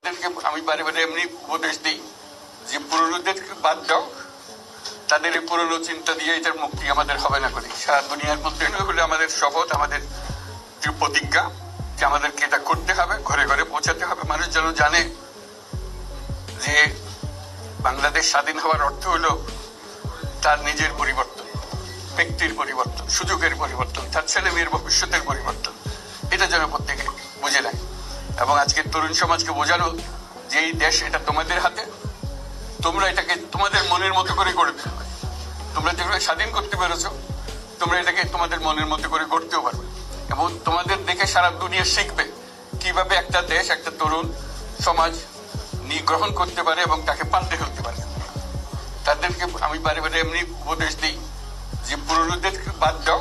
আমি বারে বারে এমনি উপদেশ দিই যে পুরনোদের বাদ দাও, তাদের এই পুরনো চিন্তা দিয়ে এটার মুক্তি আমাদের হবে না করি। সারা দুনিয়ার মধ্যে হলে আমাদের শপথ, আমাদের যে প্রতিজ্ঞা যে আমাদেরকে এটা করতে হবে, ঘরে ঘরে পৌঁছাতে হবে। মানুষ যেন জানে যে বাংলাদেশ স্বাধীন হওয়ার অর্থ হলো তার নিজের পরিবর্তন, ব্যক্তির পরিবর্তন, সুযোগের পরিবর্তন, তার ছেলে মেয়ের ভবিষ্যতের পরিবর্তন। এটা যেন প্রত্যেকে বুঝে নেয় এবং আজকের তরুণ সমাজকে বোঝানো যে এই দেশ এটা তোমাদের হাতে, তোমরা এটাকে তোমাদের মনের মতো করে গড়ে তুলবে। তোমরা যেভাবে স্বাধীন করতে পেরেছো, তোমরা এটাকে তোমাদের মনের মতো করে গড়তেও পারবে এবং তোমাদের দেখে সারা দুনিয়া শিখবে কিভাবে একটা দেশ, একটা তরুণ সমাজ গ্রহণ করতে পারে এবং তাকে পাল্টে ফেলতে পারে। তাদেরকে আমি বারে বারে এমনি উপদেশ দিই যে পুরনোদের বাদ দাও,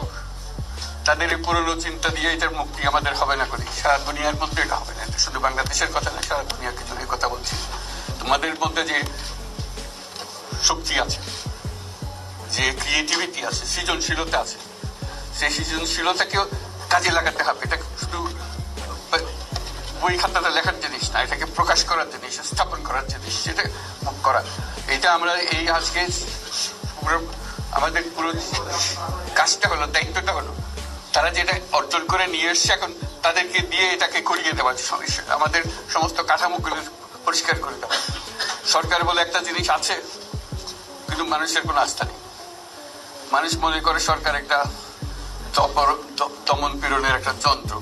তাদের এই পুরনো চিন্তা দিয়ে এটার মুক্তি আমাদের হবে না করি। সারা দুনিয়ার মধ্যে এটা হবে না, এটা শুধু বাংলাদেশের কথা না, সারা দুনিয়ার জন্য কথা বলছি। তোমাদের মধ্যে যে শক্তি আছে, যে ক্রিয়েটিভিটি আছে, সৃজনশীলতা আছে, সেই সৃজনশীলতাকেও কাজে লাগাতে হবে। এটা শুধু বই খাতাটা লেখার জিনিস না, এটাকে প্রকাশ করার জিনিস, স্থাপন করার জিনিস, সেটা করা। এটা আমরা এই আজকে আমাদের পুরো কাজটা হলো, দায়িত্বটা হলো তারা যেটা অর্জন করে নিয়ে এসছে, এখন তাদেরকে দিয়ে এটাকে করিয়ে দেওয়া, আমাদের সমস্ত কাঠামোগুলো পরিষ্কার করে দেওয়া। সরকার বলে একটা জিনিস আছে, কিন্তু মানুষের কোনো আস্থা নেই। মানুষ মনে করে সরকার একটা দমন পীড়নের একটা যন্ত্র।